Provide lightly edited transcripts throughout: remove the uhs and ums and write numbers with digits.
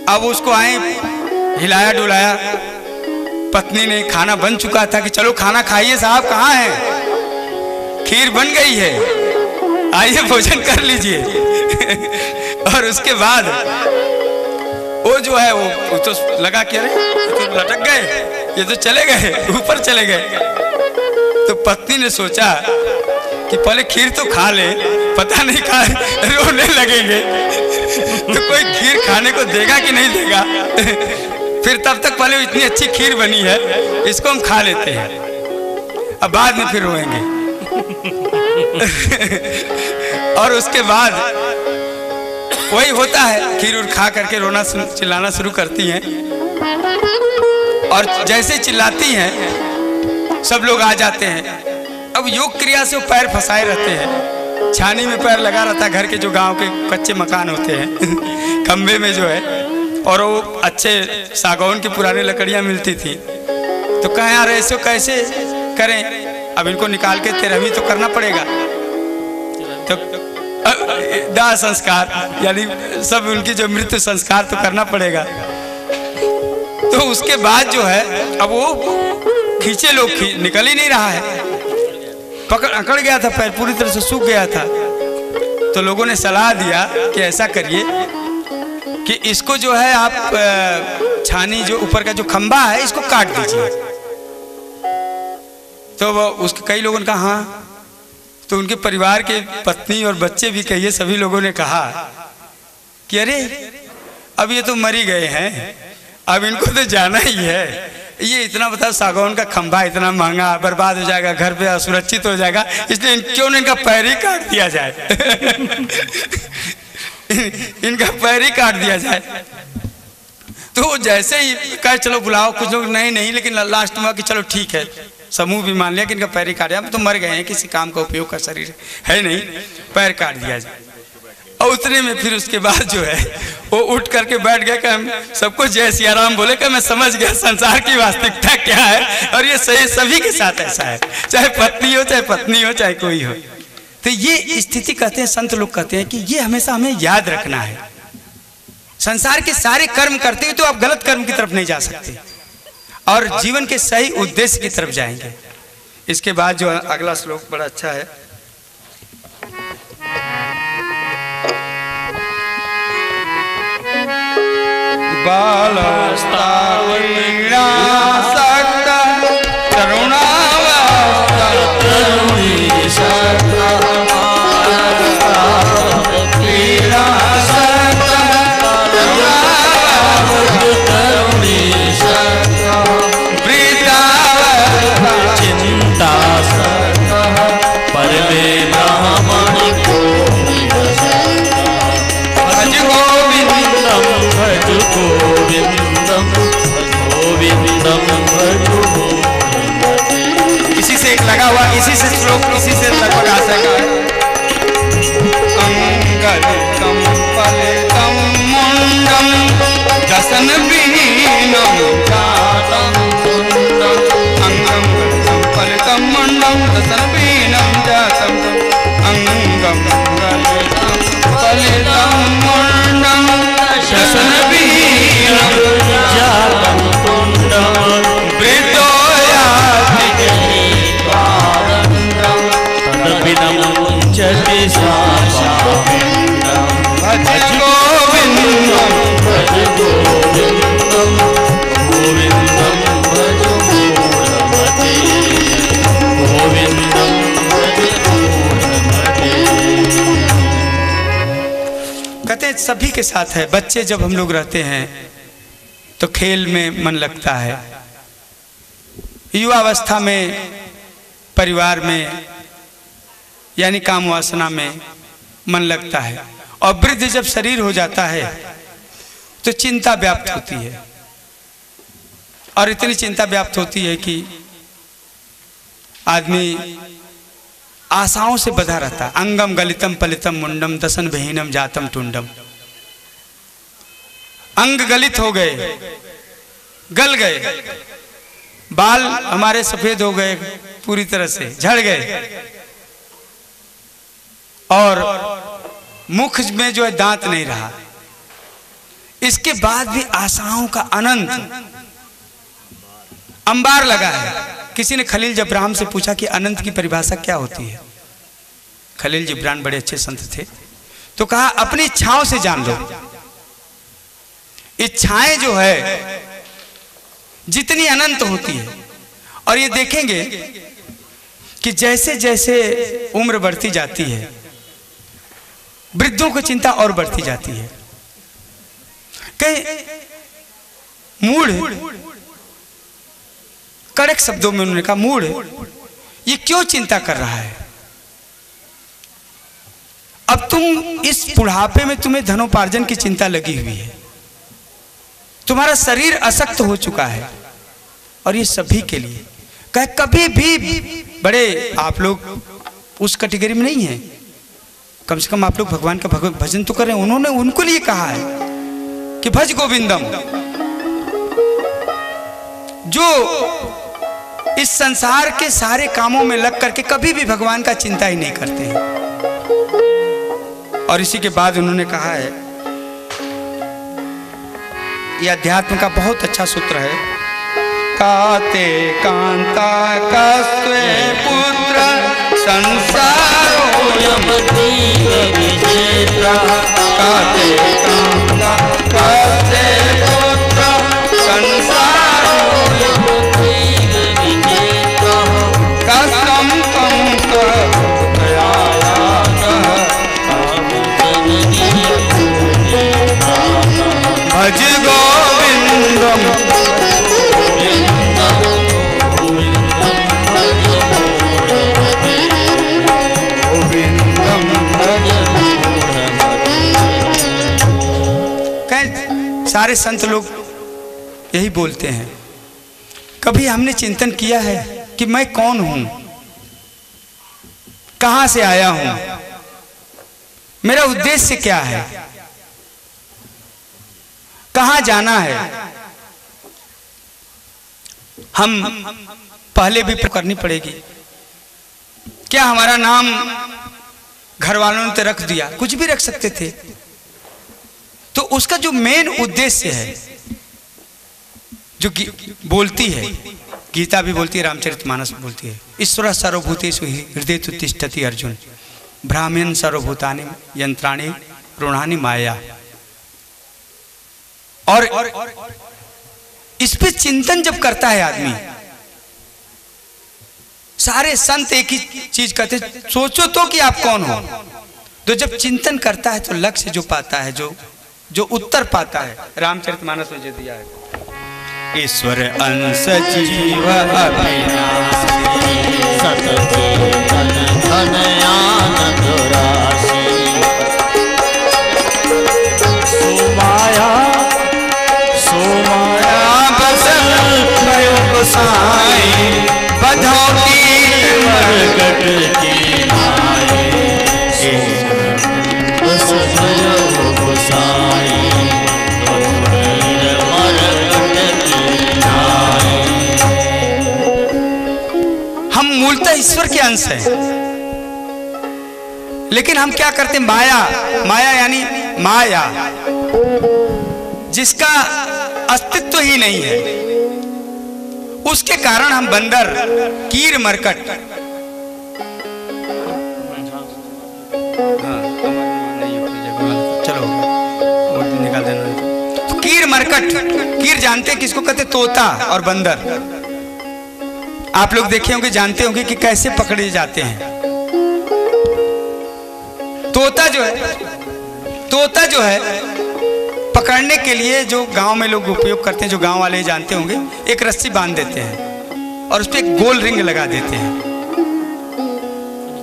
अब उसको आए, हिलाया डुलाया, पत्नी ने खाना बन चुका था कि चलो खाना खाइए साहब, कहाँ हैं, खीर बन गई है, आइए भोजन कर लीजिए। और उसके बाद वो जो है वो तो लगा कि अरे तो लटक गए, ये तो चले गए, ऊपर चले गए। तो पत्नी ने सोचा कि पहले खीर तो खा ले, पता नहीं खा रोने लगेंगे तो कोई खीर खाने को देगा कि नहीं देगा। फिर तब तक पहले इतनी अच्छी खीर बनी है, इसको हम खा लेते हैं, अब बाद में फिर रोएंगे। और उसके बाद वही होता है, खीर उर खा करके रोना चिल्लाना शुरू करती हैं। और जैसे चिल्लाती हैं सब लोग आ जाते हैं। अब योग क्रिया से वो पैर फंसाए रहते हैं, छानी में पैर लगा रहता है, घर के जो गांव के कच्चे मकान होते हैं खंबे में जो है, और वो अच्छे सागौन की पुरानी लकड़ियां मिलती थी। तो कहें यार ऐसे कैसे करें, अब इनको निकाल के 13वीं तो करना पड़ेगा। तो दाह संस्कार यानी सब उनकी जो मृत्यु संस्कार तो करना पड़ेगा। तो उसके बाद जो है अब वो खींचे लोग निकल ही नहीं रहा है, अकड़ गया था, पैर पूरी तरह से सूख गया था। तो लोगों ने सलाह दिया कि ऐसा करिए कि इसको जो है आप छानी जो ऊपर का जो खंबा है इसको काट दीजिए। तो वो उसके कई लोगों ने कहा हाँ, तो उनके परिवार के पत्नी और बच्चे भी कहिए, सभी लोगों ने कहा कि अरे अब ये तो मरी गए हैं, अब इनको तो जाना ही है, ये इतना बताओ सागौन का खंभा इतना महंगा बर्बाद हो जाएगा, घर पे असुरक्षित हो जाएगा, इसलिए क्यों नहीं इनका पैर ही काट दिया जाए। इनका पैर ही काट दिया जाए। तो जैसे ही कहे चलो बुलाओ, कुछ लोग नहीं, लेकिन लास्ट में कि चलो ठीक है, समूह भी मान लिया कि इनका पैर ही काट दिया, तो मर गए हैं, किसी काम का उपयोग का शरीर है नहीं, पैर काट दिया जाए। और उतने में फिर उसके बाद जो है वो उठ करके बैठ गया कि हम सबको जय सिया राम बोले कि मैं समझ गया संसार की वास्तविकता क्या है, और ये सही सभी के साथ ऐसा है, चाहे पत्नी हो चाहे पत्नी हो चाहे कोई हो। तो ये स्थिति कहते हैं, संत लोग कहते हैं कि ये हमेशा हमें याद रखना है। संसार के सारे कर्म करते हुए तो आप गलत कर्म की तरफ नहीं जा सकते, और जीवन के सही उद्देश्य की तरफ जाएंगे। इसके बाद जो अगला श्लोक बड़ा अच्छा है, इसी से एक लगा हुआ, इसी से श्लोक इसी से लगभग आशय का है। अंगलितम फलितम मुंडम दसन विहीनम जातम कुंडम, अंगम गलितम फलितम मुंडम दसन विहीनम जातम, अंगम गलितम फलितम मुंडम दसन विहीनम जातम कुंडम, कहते सभी के साथ है। बच्चे जब हम लोग रहते हैं तो खेल में मन लगता है, युवावस्था में परिवार में यानी काम वासना में मन लगता है, और वृद्ध जब शरीर हो जाता है तो चिंता व्याप्त होती है, और इतनी चिंता व्याप्त होती है कि आदमी आशाओं से बधा रहता। अंगम गलितम पलितम मुंडम दसन विहीनम जातम टुंडम, अंग गलित हो गए, गल गए, बाल हमारे सफेद हो गए, पूरी तरह से झड़ गए, और मुख में जो है दांत नहीं रहा। इसके बाद भी आशाओं का अनंत अंबार लगा है। किसी ने खलील जिब्रान से पूछा कि अनंत की परिभाषा क्या होती है। खलील जिब्रान बड़े अच्छे संत थे, तो कहा अपनी इच्छाओं से जान लो। इच्छाएं जो है जितनी अनंत होती है, और ये देखेंगे कि जैसे जैसे उम्र बढ़ती जाती है वृद्धों की चिंता और बढ़ती जाती है। कई मूढ़, कड़क शब्दों में उन्होंने कहा, मूढ़ ये क्यों चिंता कर रहा है? अब तुम इस बुढ़ापे में तुम्हें धनोपार्जन की चिंता लगी हुई है, तुम्हारा शरीर अशक्त हो चुका है, और ये सभी के लिए कहे कभी भी बड़े आप लोग उस कैटेगरी में नहीं है, कम से कम आप लोग भगवान का भजन तो कर रहे हैं। उन्होंने उनको लिए कहा है कि भज गोविंदम, जो इस संसार के सारे कामों में लग करके कभी भी भगवान का चिंता ही नहीं करते हैं। और इसी के बाद उन्होंने कहा है, यह अध्यात्म का बहुत अच्छा सूत्र है, काते कांता कस्वे पुत्र संसारोऽयं विचित्रः। काते कांता कस्वे पुत्र संसारोऽयं विचित्रः। कस्तं तं प्रयायातः भज गोविंदम। सारे संत लोग यही बोलते हैं। कभी हमने चिंतन किया है कि मैं कौन हूं, कहां से आया हूं, मेरा उद्देश्य क्या है, कहां जाना है? हम पहले भी करनी पड़ेगी। क्या हमारा नाम घर वालों ने तो रख दिया, कुछ भी रख सकते थे, तो उसका जो मेन उद्देश्य है, जो बोलती है गीता भी बोलती है, रामचरितमानस भी बोलती है, ईश्वर सर्वभूतेषु हृदय तु तिष्ठति अर्जुन, ब्राह्मण सर्वभूतानि यंत्राणि ऋणानि माया। और इस पे चिंतन जब करता है आदमी, सारे संत एक ही चीज कहते, सोचो तो कि आप कौन हो। तो जब चिंतन करता है तो लक्ष्य जो पाता है, जो उत्तर पाता है, रामचरितमानस में जो दिया है, ईश्वर अंश जीव अविनाशी सतचेतन घन आनंद राशि सोमाया बसल प्रयोग साई बधौती मरकट की नाई हम मूलतः ईश्वर के अंश हैं, लेकिन हम क्या करते? माया यानी माया जिसका अस्तित्व ही नहीं है, उसके कारण हम बंदर, कीर मरकट, चलो निकाल देना। तो कीर मरकट, कीर जानते हैं किसको कहते? तोता और बंदर। आप लोग देखे होंगे, जानते होंगे कि कैसे पकड़े जाते हैं। तोता जो है पकड़ने के लिए जो गांव में लोग उपयोग करते हैं, जो गांव वाले जानते होंगे, एक रस्सी बांध देते हैं और उस पर एक गोल रिंग लगा देते हैं,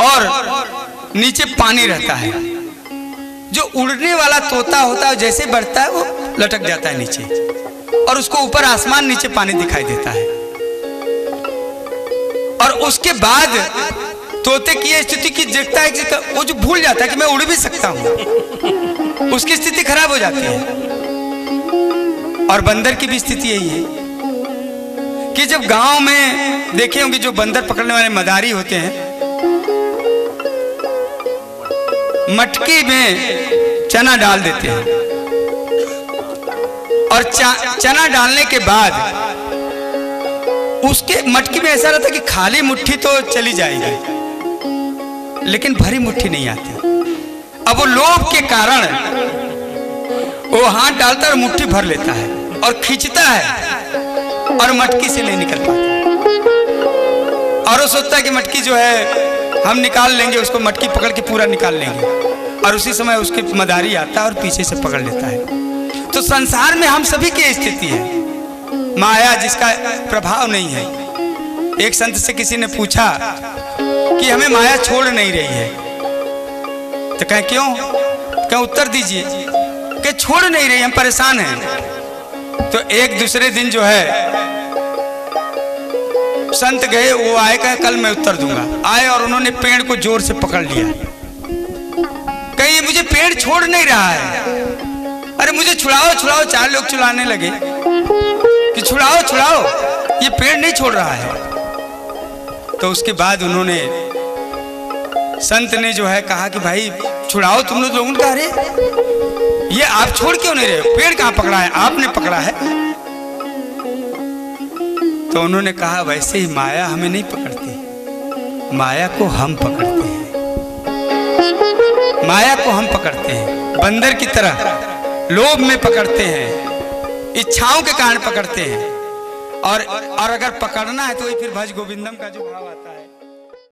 और नीचे पानी रहता है। जो उड़ने वाला तोता होता है, जैसे बढ़ता है वो लटक जाता है नीचे, और उसको ऊपर आसमान, नीचे पानी दिखाई देता है। और उसके बाद तोते की स्थिति की देखता है कि वो जो भूल जाता है कि मैं उड़ भी सकता हूं, उसकी स्थिति खराब हो जाती है। और बंदर की भी स्थिति यही है कि जब गांव में देखे होंगे, जो बंदर पकड़ने वाले मदारी होते हैं, मटकी में चना डाल देते हैं और चना डालने के बाद उसके मटकी में ऐसा रहता कि खाली मुट्ठी तो चली जाएगी लेकिन भरी मुट्ठी नहीं आती। अब वो लोभ के कारण वो हाथ डालता है और मुट्ठी भर लेता है और खींचता है और मटकी से नहीं निकल पाता। और वो सोचता है कि मटकी जो है हम निकाल लेंगे, उसको मटकी पकड़ के पूरा निकाल लेंगे, और उसी समय उसके मदारी आता है और पीछे से पकड़ लेता है। तो संसार में हम सभी की स्थिति है, माया जिसका प्रभाव नहीं है। एक संत से किसी ने पूछा कि हमें माया छोड़ नहीं रही है, तो कहें क्यों? क्या उत्तर दीजिए कि छोड़ नहीं रही, हम परेशान हैं। तो एक दूसरे दिन जो है संत गए, वो आए, कहे कल मैं उत्तर दूंगा। आए और उन्होंने पेड़ को जोर से पकड़ लिया, कहे मुझे पेड़ छोड़ नहीं रहा है, अरे मुझे छुड़ाओ छुड़ाओ। चार लोग छुड़ाने लगे कि छुड़ाओ छुड़ाओ, ये पेड़ नहीं छोड़ रहा है। तो उसके बाद उन्होंने, संत ने जो है कहा कि भाई छुड़ाओ तुम लोगों ने। कहा अरे ये आप छोड़ क्यों नहीं रहे, पेड़ कहाँ पकड़ा है? आपने पकड़ा है। तो उन्होंने कहा वैसे ही माया हमें नहीं पकड़ती, माया को हम पकड़ते हैं, माया को हम पकड़ते हैं। बंदर की तरह लोभ में पकड़ते हैं, इच्छाओं के कारण पकड़ते हैं। और अगर पकड़ना है तो फिर भज गोविंदम का जो भाव आता है।